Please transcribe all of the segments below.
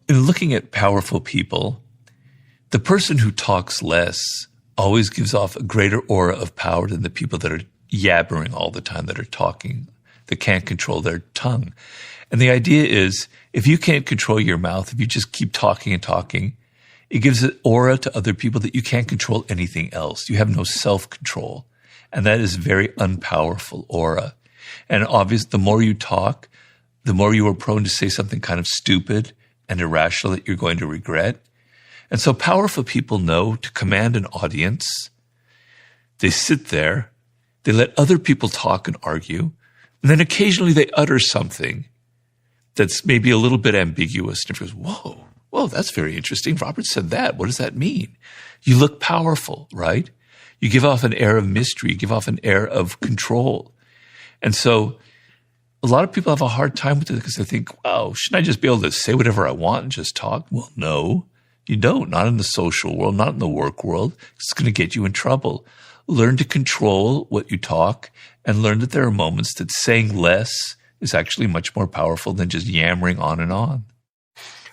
in looking at powerful people, the person who talks less always gives off a greater aura of power than the people that are yabbering all the time, that are talking, that can't control their tongue. And the idea is, if you can't control your mouth, if you just keep talking and talking, it gives an aura to other people that you can't control anything else. You have no self-control. And that is very unpowerful aura. And obviously, the more you talk, the more you are prone to say something kind of stupid and irrational that you're going to regret. And so powerful people know to command an audience. They sit there, they let other people talk and argue, and then occasionally they utter something that's maybe a little bit ambiguous. And everyone goes, whoa, that's very interesting. Robert said that. What does that mean? You look powerful, right? You give off an air of mystery. You give off an air of control. And so a lot of people have a hard time with it because they think, wow, shouldn't I just be able to say whatever I want and just talk? Well, no, you don't. Not in the social world, not in the work world. It's going to get you in trouble. Learn to control what you talk and learn that there are moments that saying less is actually much more powerful than just yammering on and on.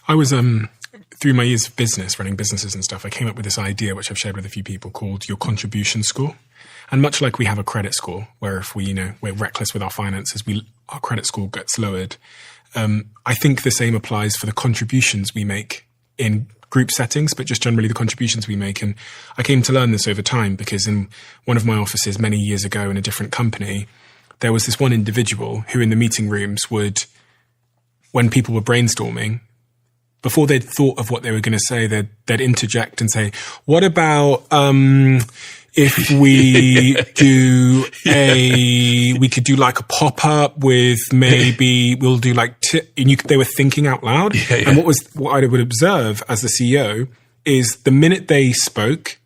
I was, through my years of business, running businesses and stuff, I came up with this idea, which I've shared with a few people, called your contribution score. And much like we have a credit score, where if we're reckless with our finances, our credit score gets lowered. I think the same applies for the contributions we make in group settings, but just generally the contributions we make. And I came to learn this over time because in one of my offices many years ago in a different company, there was this one individual who in the meeting rooms would, when people were brainstorming, before they'd thought of what they were going to say, they'd interject and say, what about if we we could do like a pop-up with maybe we'll do like, they were thinking out loud. Yeah. And what I would observe as the CEO is the minute they spoke,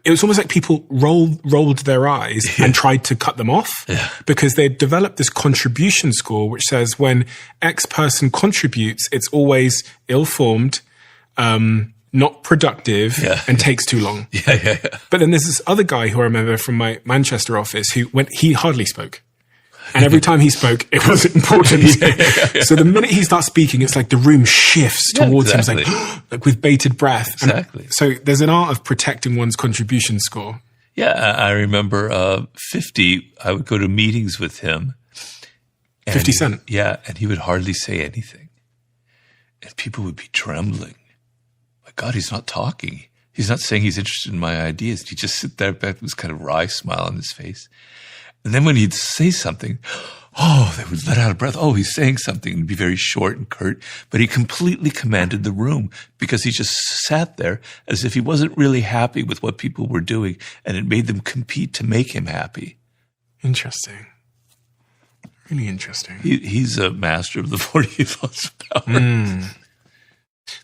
it was almost like people rolled their eyes and tried to cut them off because they'd developed this contribution score, which says when X person contributes, it's always ill-formed, not productive, and takes too long. But then there's this other guy who I remember from my Manchester office he hardly spoke. And every time he spoke, it wasn't important. So the minute he starts speaking, it's like the room shifts towards him. It's like with bated breath. Exactly. And so there's an art of protecting one's contribution score. Yeah, I remember 50, I would go to meetings with him. 50 Cent? Yeah, and he would hardly say anything. And people would be trembling. My God, he's not talking. He's not saying he's interested in my ideas. He'd just sit there with this kind of wry smile on his face. And then when he'd say something, they would let out a breath. Oh, he's saying something. It'd be very short and curt. But he completely commanded the room because he just sat there as if he wasn't really happy with what people were doing. And it made them compete to make him happy. Interesting. Really interesting. He's a master of the 48 laws of power.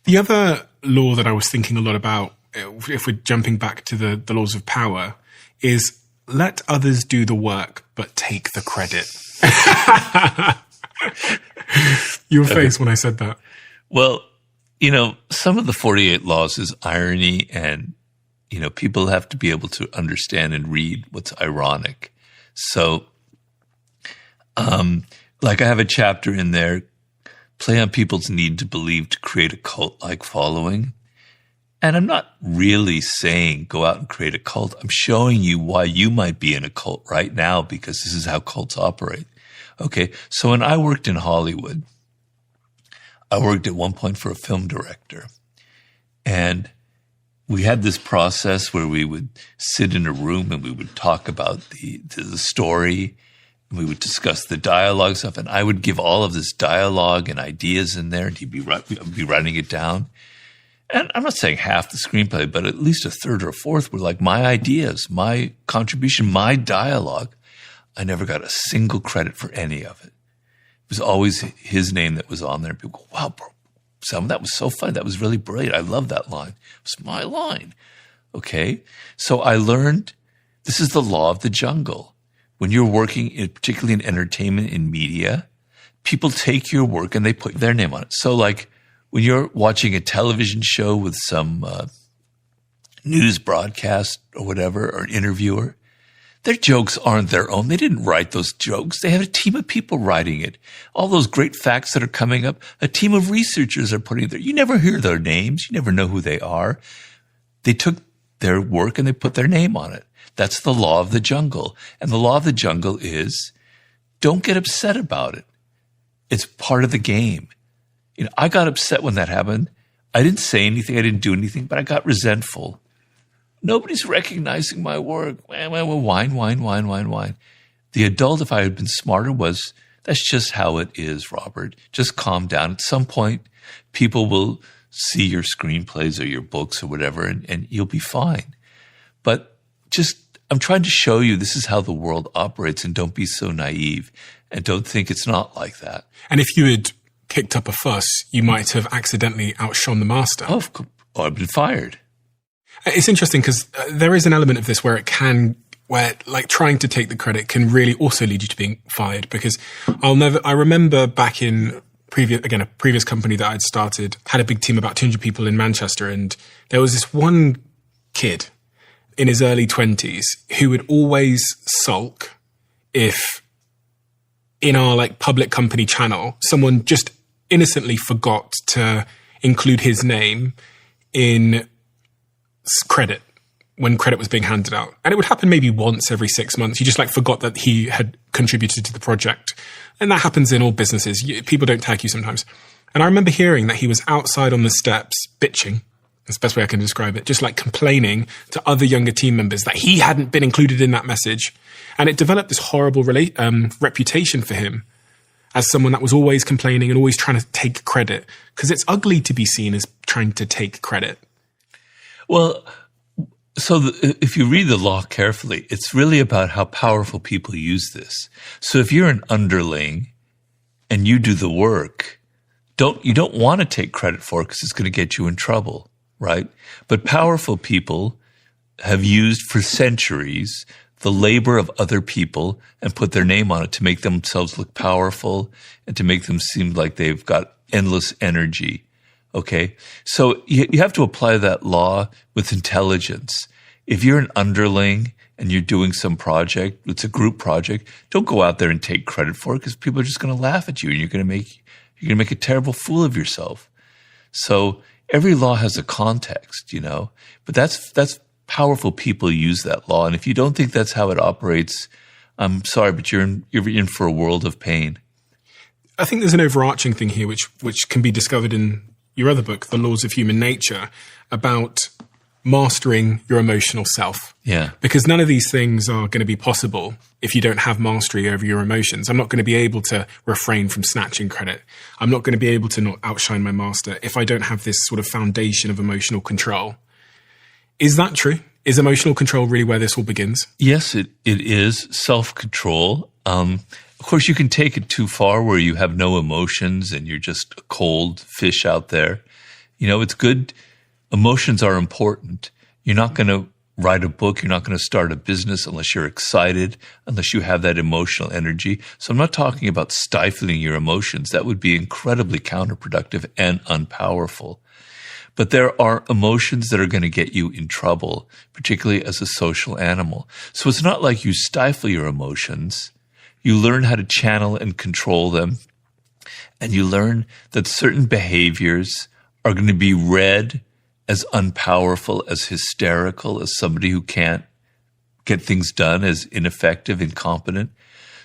The other law that I was thinking a lot about, if we're jumping back to the laws of power, is let others do the work, but take the credit. Your face when I said that. Well, some of the 48 laws is irony, and, people have to be able to understand and read what's ironic. So, like I have a chapter in there, play on people's need to believe to create a cult-like following. And I'm not really saying go out and create a cult. I'm showing you why you might be in a cult right now because this is how cults operate. Okay, so when I worked in Hollywood, I worked at one point for a film director. And we had this process where we would sit in a room and we would talk about the story. And we would discuss the dialogue stuff. And I would give all of this dialogue and ideas in there. And I'd be writing it down. And I'm not saying half the screenplay, but at least a third or a fourth were like my ideas, my contribution, my dialogue. I never got a single credit for any of it. It was always his name that was on there. People go, wow, bro, Sam, that was so fun. That was really brilliant. I love that line. It was my line. Okay. So I learned this is the law of the jungle. When you're working, particularly in entertainment, in media, people take your work and they put their name on it. So like, when you're watching a television show with some news broadcast or whatever, or an interviewer, Their jokes aren't their own. They didn't write those jokes. They have a team of people writing it. All those great facts that are coming up, a team of researchers are putting it there. You never hear their names. You never know who they are. They took their work and they put their name on it. That's the law of the jungle. And the law of the jungle is don't get upset about it. It's part of the game. I got upset when that happened. I didn't say anything. I didn't do anything, but I got resentful. Nobody's recognizing my work. Whine. The adult, if I had been smarter, was, that's just how it is, Robert. Just calm down. At some point, people will see your screenplays or your books or whatever, and you'll be fine. But I'm trying to show you this is how the world operates, and don't be so naive and don't think it's not like that. And if you had kicked up a fuss, you might have accidentally outshone the master. Oh, I've been fired. It's interesting because there is an element of this where like trying to take the credit can really also lead you to being fired, because I remember back in a previous company that I'd started, had a big team, about 200 people in Manchester. And there was this one kid in his early 20s who would always sulk if in our like public company channel, someone just innocently forgot to include his name in credit when credit was being handed out. And it would happen maybe once every 6 months. You just like forgot that he had contributed to the project. And that happens in all businesses. People don't tag you sometimes. And I remember hearing that he was outside on the steps bitching. That's the best way I can describe it. Just like complaining to other younger team members that he hadn't been included in that message. And it developed this horrible reputation for him as someone that was always complaining and always trying to take credit. Because it's ugly to be seen as trying to take credit. Well, so if you read the law carefully, it's really about how powerful people use this. So if you're an underling and you do the work, you don't want to take credit for it because it's going to get you in trouble, right? But powerful people have used for centuries the labor of other people and put their name on it to make themselves look powerful and to make them seem like they've got endless energy. Okay, so you have to apply that law with intelligence. If you're an underling and you're doing some project, it's a group project, don't go out there and take credit for it because people are just going to laugh at you and you're going to make a terrible fool of yourself. So every law has a context, but that's powerful people use that law. And if you don't think that's how it operates, I'm sorry, but you're in for a world of pain. I think there's an overarching thing here which can be discovered in your other book, The Laws of Human Nature, about mastering your emotional self. Yeah. Because none of these things are going to be possible if you don't have mastery over your emotions. I'm not going to be able to refrain from snatching credit. I'm not going to be able to not outshine my master if I don't have this sort of foundation of emotional control. Is that true? Is emotional control really where this all begins? Yes, it is. Self-control. Of course, you can take it too far where you have no emotions and you're just a cold fish out there. It's good. Emotions are important. You're not going to write a book. You're not going to start a business unless you're excited, unless you have that emotional energy. So I'm not talking about stifling your emotions. That would be incredibly counterproductive and unpowerful. But there are emotions that are going to get you in trouble, particularly as a social animal. So it's not like you stifle your emotions. You learn how to channel and control them. And you learn that certain behaviors are going to be read as unpowerful, as hysterical, as somebody who can't get things done, as ineffective, incompetent.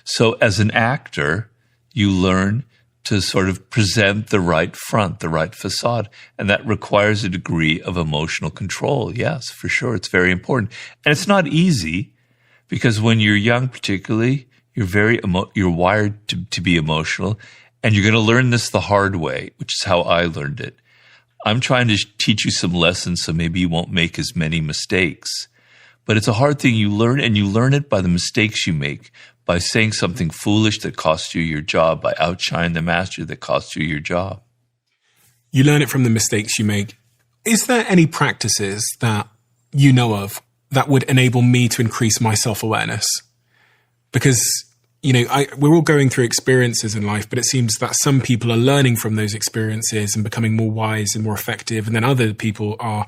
So as an actor, you learn to sort of present the right front, the right facade. And that requires a degree of emotional control. Yes, for sure. It's very important. And it's not easy because when you're young, particularly, you're wired to be emotional, and you're going to learn this the hard way, which is how I learned it. I'm trying to teach you some lessons so maybe you won't make as many mistakes. But it's a hard thing you learn, and you learn it by the mistakes you make, by saying something foolish that costs you your job, by outshining the master that costs you your job. You learn it from the mistakes you make. Is there any practices that you know of that would enable me to increase my self-awareness? Because, we're all going through experiences in life, but it seems that some people are learning from those experiences and becoming more wise and more effective. And then other people are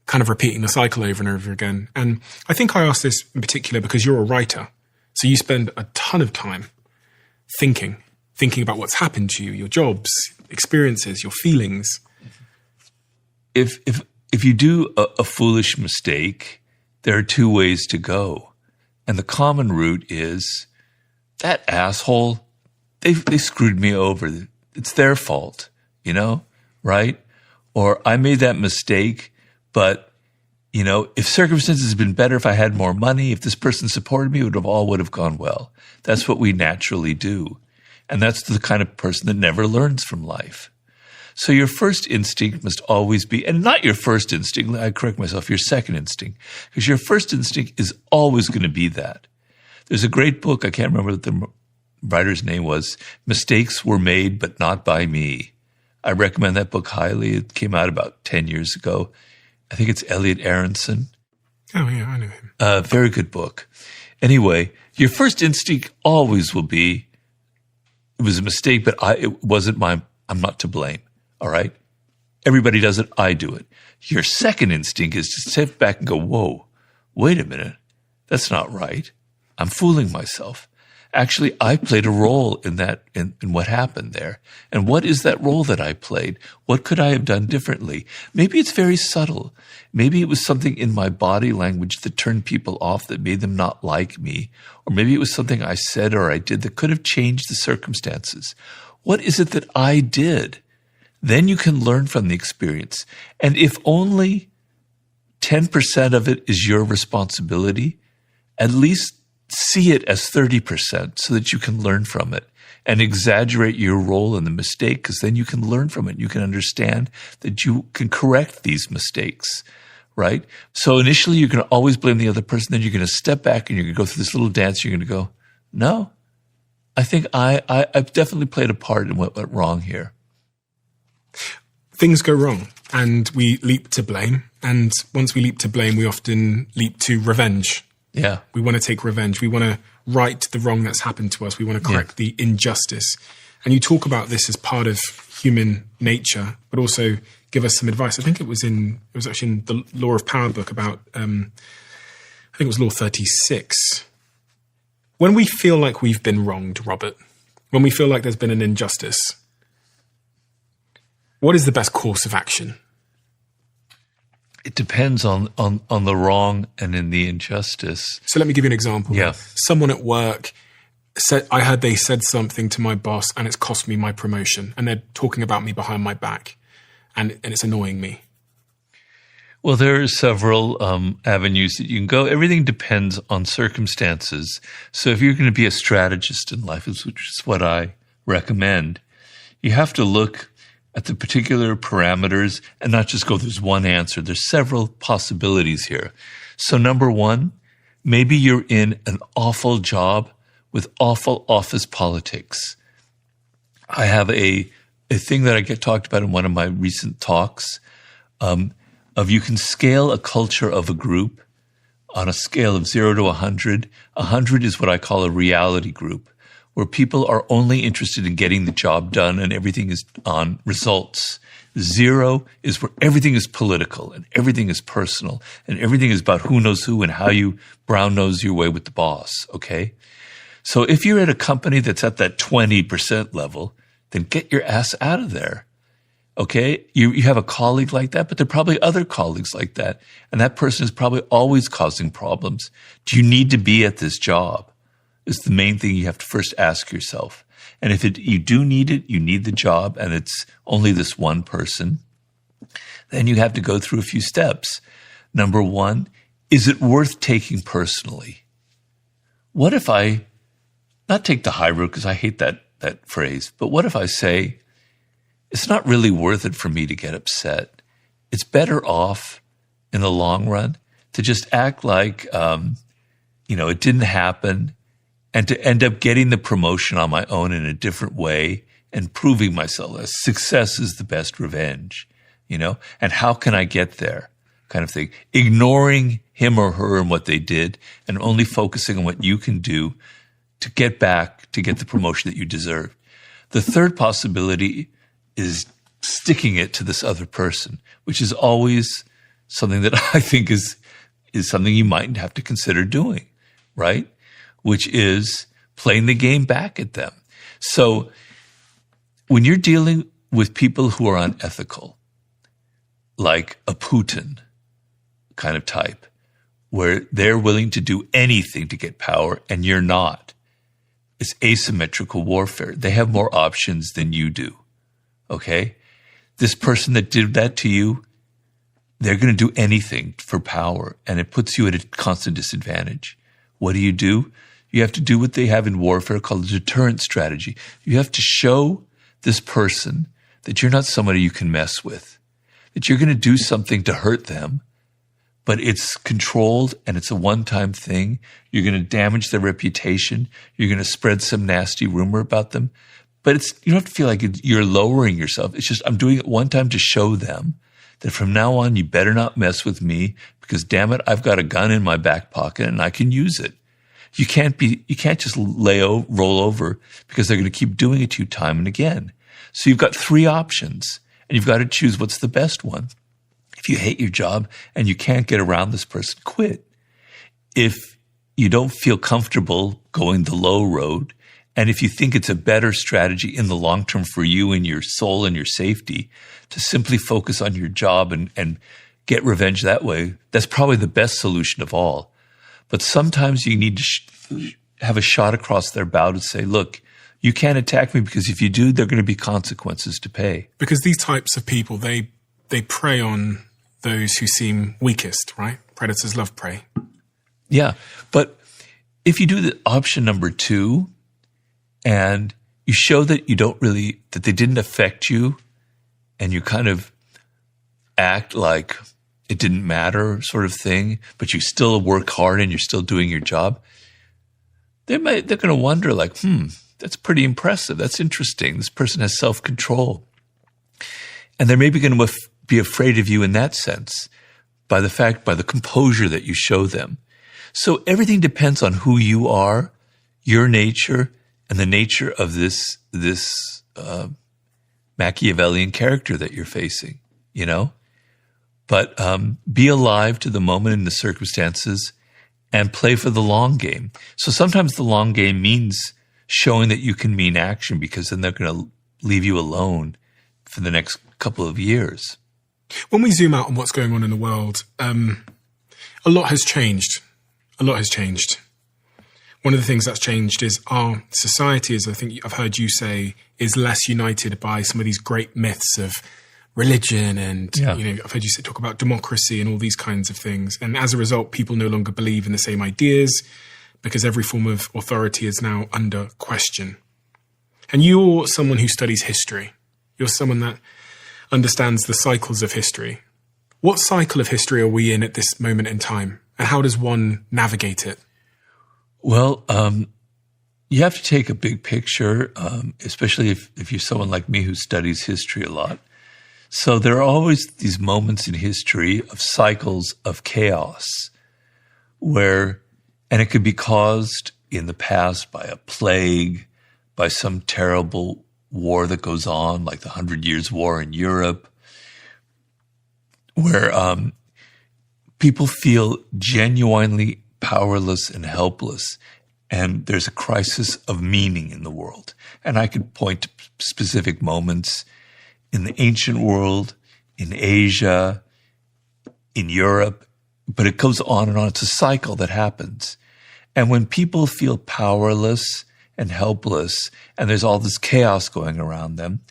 kind of repeating the cycle over and over again. And I think I asked this in particular because you're a writer. So you spend a ton of time thinking about what's happened to you, your jobs, experiences, your feelings. If you do a foolish mistake, there are two ways to go. And the common route is, that asshole, they screwed me over. It's their fault, right? Or I made that mistake, but, if circumstances had been better, if I had more money, if this person supported me, all would have gone well. That's what we naturally do. And that's the kind of person that never learns from life. So your first instinct must always be, and not your first instinct, I correct myself, your second instinct, because your first instinct is always going to be that. There's a great book, I can't remember what the writer's name was, Mistakes Were Made But Not By Me. I recommend that book highly. It came out about 10 years ago. I think it's Elliot Aronson. Oh, yeah, I know him. Very good book. Anyway, your first instinct always will be, it was a mistake, but it wasn't I'm not to blame. All right? Everybody does it. I do it. Your second instinct is to step back and go, whoa, wait a minute. That's not right. I'm fooling myself. Actually, I played a role in that, in what happened there. And what is that role that I played? What could I have done differently? Maybe it's very subtle. Maybe it was something in my body language that turned people off, that made them not like me. Or maybe it was something I said or I did that could have changed the circumstances. What is it that I did? Then you can learn from the experience. And if only 10% of it is your responsibility, at least see it as 30% so that you can learn from it and exaggerate your role in the mistake, because then you can learn from it. You can understand that you can correct these mistakes, right? So initially you're going to always blame the other person. Then you're going to step back and you're going to go through this little dance. You're going to go, no, I think I've definitely played a part in what went wrong here. Things go wrong and we leap to blame. And once we leap to blame, we often leap to revenge. Yeah. We want to take revenge. We want to right the wrong that's happened to us. We want to correct the injustice. And you talk about this as part of human nature, but also give us some advice. I think it was actually in the Law of Power book about, I think it was Law 36. When we feel like we've been wronged, Robert, when we feel like there's been an injustice, what is the best course of action? It depends on the wrong and in the injustice. So let me give you an example. Yeah. Someone at work said, I heard they said something to my boss and it's cost me my promotion, and they're talking about me behind my back, and it's annoying me. Well, there are several avenues that you can go. Everything depends on circumstances. So if you're going to be a strategist in life, which is what I recommend, you have to look at the particular parameters and not just go, there's one answer. There's several possibilities here. So number one, maybe you're in an awful job with awful office politics. I have a thing that I get talked about in one of my recent talks, of you can scale a culture of a group on a scale of 0 to 100. 100 is what I call a reality group, where people are only interested in getting the job done and everything is on results. 0 is where everything is political and everything is personal and everything is about who knows who and how you brown nose your way with the boss, okay? So if you're at a company that's at that 20% level, then get your ass out of there, okay? You have a colleague like that, but there are probably other colleagues like that, and that person is probably always causing problems. Do you need to be at this job? Is the main thing you have to first ask yourself. And if you do need it, you need the job, and it's only this one person, then you have to go through a few steps. Number one, is it worth taking personally? What if I, not take the high road because I hate that phrase, but what if I say, it's not really worth it for me to get upset. It's better off in the long run to just act like, it didn't happen, and to end up getting the promotion on my own in a different way and proving myself that success is the best revenge, and how can I get there kind of thing. Ignoring him or her and what they did and only focusing on what you can do to get back, to get the promotion that you deserve. The third possibility is sticking it to this other person, which is always something that I think is something you might have to consider doing, right? Which is playing the game back at them. So when you're dealing with people who are unethical, like a Putin kind of type, where they're willing to do anything to get power and you're not, it's asymmetrical warfare. They have more options than you do, okay? This person that did that to you, they're going to do anything for power, and it puts you at a constant disadvantage. What do? You have to do what they have in warfare called a deterrent strategy. You have to show this person that you're not somebody you can mess with, that you're going to do something to hurt them, but it's controlled and it's a one-time thing. You're going to damage their reputation. You're going to spread some nasty rumor about them. But you don't have to feel like you're lowering yourself. It's just, I'm doing it one time to show them that from now on, you better not mess with me because damn it, I've got a gun in my back pocket and I can use it. You can't just roll over because they're going to keep doing it to you time and again. So you've got three options and you've got to choose what's the best one. If you hate your job and you can't get around this person, quit. If you don't feel comfortable going the low road, and if you think it's a better strategy in the long term for you and your soul and your safety to simply focus on your job and get revenge that way, that's probably the best solution of all. But sometimes you need to have a shot across their bow to say, look, you can't attack me because if you do, there are going to be consequences to pay. Because these types of people, they prey on those who seem weakest, right? Predators love prey. Yeah. But if you do the option number 2 and you show that that they didn't affect you and you kind of act like it didn't matter sort of thing, but you still work hard and you're still doing your job, they're going to wonder like, that's pretty impressive. That's interesting. This person has self-control. And they're maybe going to be afraid of you in that sense by the composure that you show them. So everything depends on who you are, your nature, and the nature of this Machiavellian character that you're facing, you know? But be alive to the moment and the circumstances and play for the long game. So sometimes the long game means showing that you can mean action because then they're going to leave you alone for the next couple of years. When we zoom out on what's going on in the world, a lot has changed. A lot has changed. One of the things that's changed is our society, as I think I've heard you say, is less united by some of these great myths of religion and, I've heard you talk about democracy and all these kinds of things. And as a result, people no longer believe in the same ideas because every form of authority is now under question. And you're someone who studies history. You're someone that understands the cycles of history. What cycle of history are we in at this moment in time? And how does one navigate it? Well, you have to take a big picture, especially if you're someone like me who studies history a lot. So there are always these moments in history of cycles of chaos and it could be caused in the past by a plague, by some terrible war that goes on, like the 100 Years' War in Europe, where people feel genuinely powerless and helpless, and there's a crisis of meaning in the world. And I could point to specific moments in the ancient world, in Asia, in Europe, but it goes on and on. It's a cycle that happens. And when people feel powerless and helpless, and there's all this chaos going around them,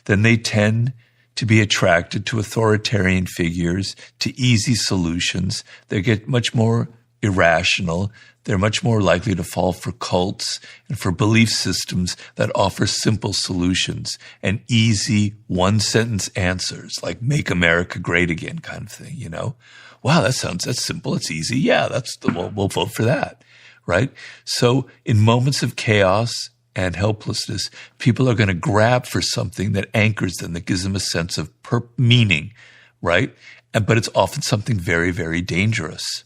then they tend to be attracted to authoritarian figures, to easy solutions. They get much more irrational. They're much more likely to fall for cults and for belief systems that offer simple solutions and easy one-sentence answers, like "Make America Great Again" kind of thing, you know? Wow, that's simple. It's easy. Yeah, we'll vote for that, right? So in moments of chaos and helplessness, people are going to grab for something that anchors them, that gives them a sense of meaning, right? But it's often something very, very dangerous.